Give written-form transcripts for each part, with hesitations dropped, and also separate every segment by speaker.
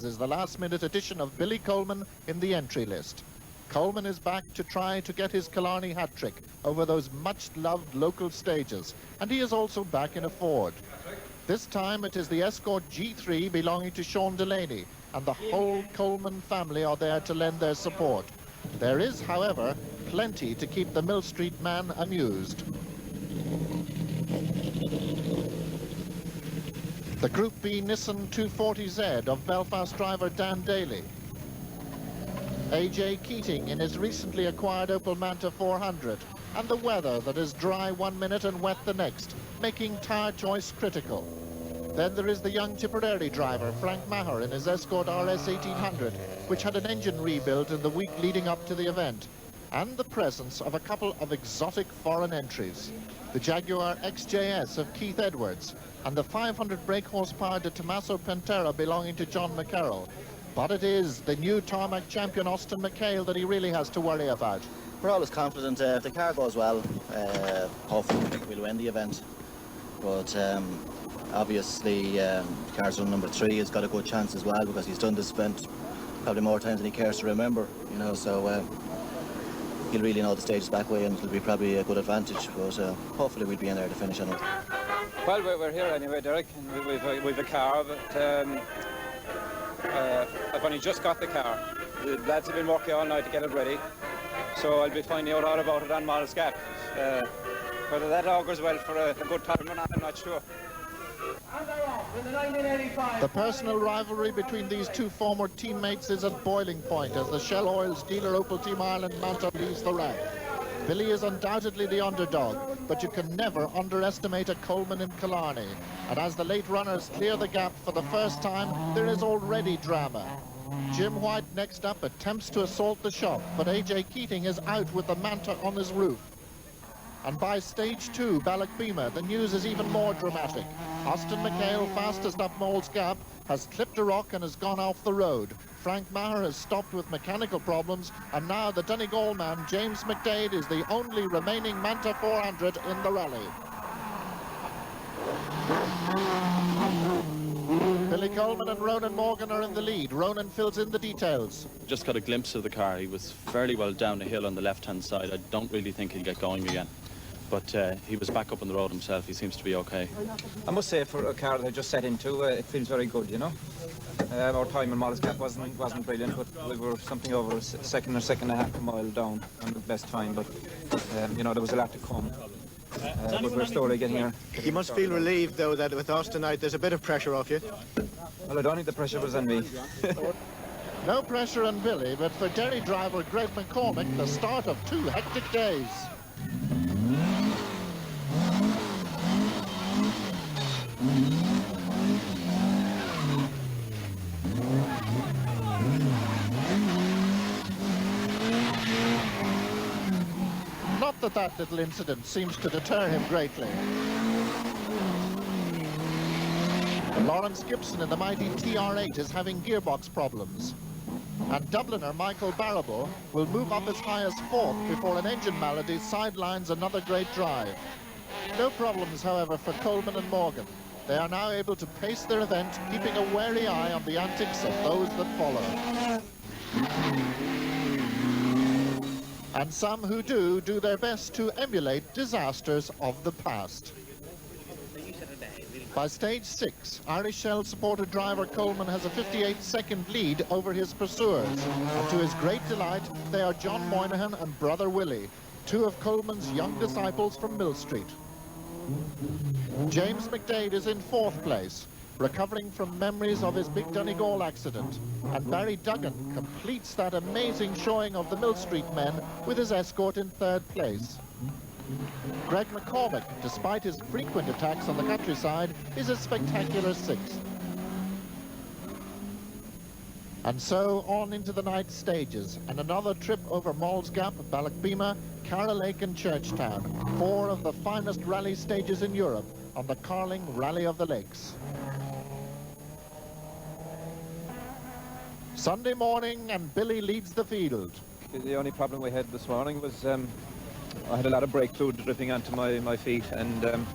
Speaker 1: as is the last-minute addition of Billy Coleman in the entry list. Coleman is back to try to get his Killarney hat-trick over those much-loved local stages, and he is also back in a Ford. This time it is the Escort G3 belonging to Sean Delaney, and the whole Coleman family are there to lend their support. There is, however, plenty to keep the Millstreet man amused. The Group B Nissan 240Z of Belfast driver Dan Daly. AJ Keating in his recently acquired Opel Manta 400, and the weather that is dry one minute and wet the next, making tyre choice critical. Then there is the young Tipperary driver, Frank Maher, in his Escort RS 1800, which had an engine rebuild in the week leading up to the event, and the presence of a couple of exotic foreign entries. The Jaguar XJS of Keith Edwards, and the 500 brake horsepower de Tommaso Pantera belonging to John McHale. But it is the new tarmac champion Austin McHale that he really has to worry about.
Speaker 2: We're always confident if the car goes well, hopefully we'll win the event. But obviously, car's run number 3 has got a good chance as well, because he's done this event probably more times than he cares to remember, you know, so he'll really know the stages back way, and it'll be probably a good advantage, but hopefully we'll be in there to finish on it.
Speaker 3: Well, we're here anyway, Derek, and we've a car, but I've only just got the car. The lads have been working all night to get it ready, so I'll be finding out all about it on Molls Gap. Whether that augurs well for a good time or not, I'm not sure.
Speaker 1: The personal rivalry between these two former teammates is at boiling point as the Shell Oil's dealer Opel Team Ireland Manta leads the rank. Billy is undoubtedly the underdog, but you can never underestimate a Coleman in Killarney. And as the late runners clear the gap for the first time, there is already drama. Jim White next up attempts to assault the shop, but AJ Keating is out with the Manta on his roof. And by stage 2, Ballochbeamer, the news is even more dramatic. Austin McHale, fastest up Molls Gap, has clipped a rock and has gone off the road. Frank Maher has stopped with mechanical problems, and now the Donegal man, James McDade, is the only remaining Manta 400 in the rally. Billy Coleman and Ronan Morgan are in the lead. Ronan fills in the details.
Speaker 4: Just got a glimpse of the car. He was fairly well down the hill on the left-hand side. I don't really think he'll get going again. But he was back up on the road himself. He seems to be okay.
Speaker 3: I must say, for a car that I just set into, it feels very good, you know. Our time in Molls Gap wasn't brilliant, but we were something over a second and a half a mile down on the best time. But you know, there was a lot to come. But we're slowly getting here.
Speaker 5: You must feel relieved, though, that with us tonight there's a bit of pressure off you.
Speaker 3: Well, I don't think the pressure was on me.
Speaker 1: No pressure on Billy, but for Derry driver Greg McCormick, the start of 2 hectic days. Not that that little incident seems to deter him greatly. Lawrence Gibson in the mighty TR8 is having gearbox problems. And Dubliner Michael Barrable will move up as high as 4th before an engine malady sidelines another great drive. No problems, however, for Coleman and Morgan. They are now able to pace their event, keeping a wary eye on the antics of those that follow. And some who do their best to emulate disasters of the past. By stage 6, Irish Shell supported driver Coleman has a 58-second lead over his pursuers. And to his great delight, they are John Moynihan and brother Willie, 2 of Coleman's young disciples from Millstreet. James McDade is in 4th place, recovering from memories of his big Donegal accident. And Barry Duggan completes that amazing showing of the Millstreet men with his Escort in 3rd place. Greg McCormick, despite his frequent attacks on the countryside, is a spectacular 6th. And so on into the night stages, and another trip over Molls Gap, Ballochbeamer, Carroll Lake and Churchtown, 4 of the finest rally stages in Europe on the Carling Rally of the Lakes. Sunday morning, and Billy leads the field.
Speaker 3: The only problem we had this morning was I had a lot of brake fluid dripping onto my feet, and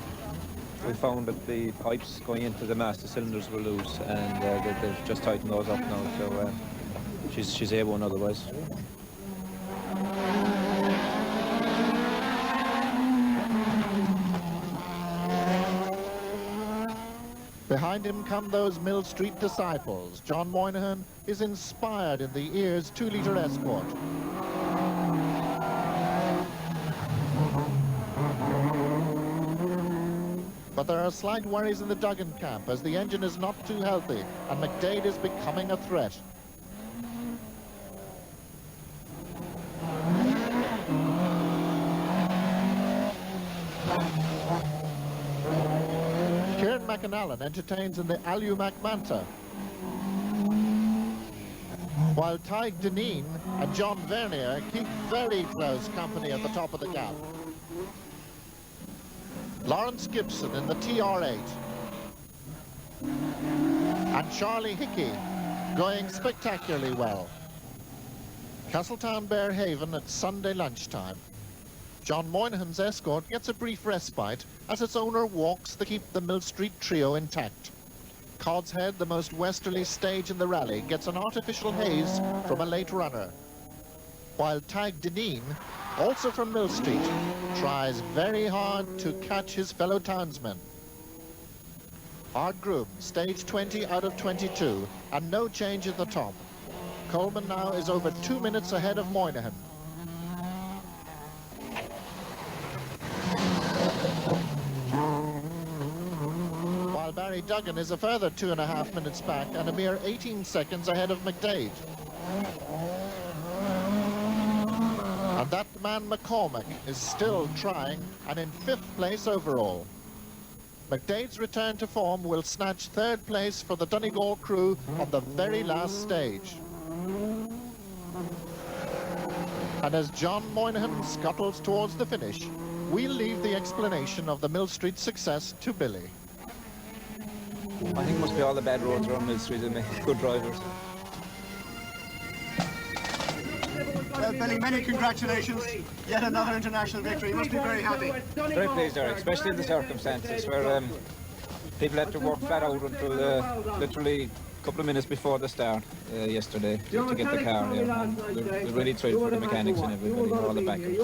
Speaker 3: we found that the pipes going into the master cylinders were loose, and they've just tightened those up now, so she's A1 otherwise.
Speaker 1: Behind him come those Millstreet disciples. John Moynihan is inspired in the ears 2-litre Escort. But there are slight worries in the Duggan camp as the engine is not too healthy and McDade is becoming a threat. McAnallen entertains in the Alumac Manta, while Tig Deneen and John Vernier keep very close company at the top of the gap. Lawrence Gibson in the TR8 and Charlie Hickey going spectacularly well. Castletown Bear Haven at Sunday lunchtime. John Moynihan's Escort gets a brief respite as its owner walks to keep the Millstreet trio intact. Cod's Head, the most westerly stage in the rally, gets an artificial haze from a late runner, while Tig Deneen, also from Millstreet, tries very hard to catch his fellow townsmen. Ardgroom, stage 20 out of 22, and no change at the top. Coleman now is over 2 minutes ahead of Moynihan. While Barry Duggan is a further 2.5 minutes back and a mere 18 seconds ahead of McDade. And that man McCormick is still trying and in 5th place overall. McDade's return to form will snatch 3rd place for the Donegal crew on the very last stage. And as John Moynihan scuttles towards the finish, we'll leave the explanation of the Millstreet success to Billy.
Speaker 3: I think it must be all the bad roads around Millstreet that make good drivers.
Speaker 5: Well, Billy, many congratulations. Yet another international victory. You must be very happy.
Speaker 3: Very pleased, Eric, especially in the circumstances where people had to work flat out until literally a couple of minutes before the start yesterday to get the car here. We're really thrilled for the mechanics and everybody, all the backers.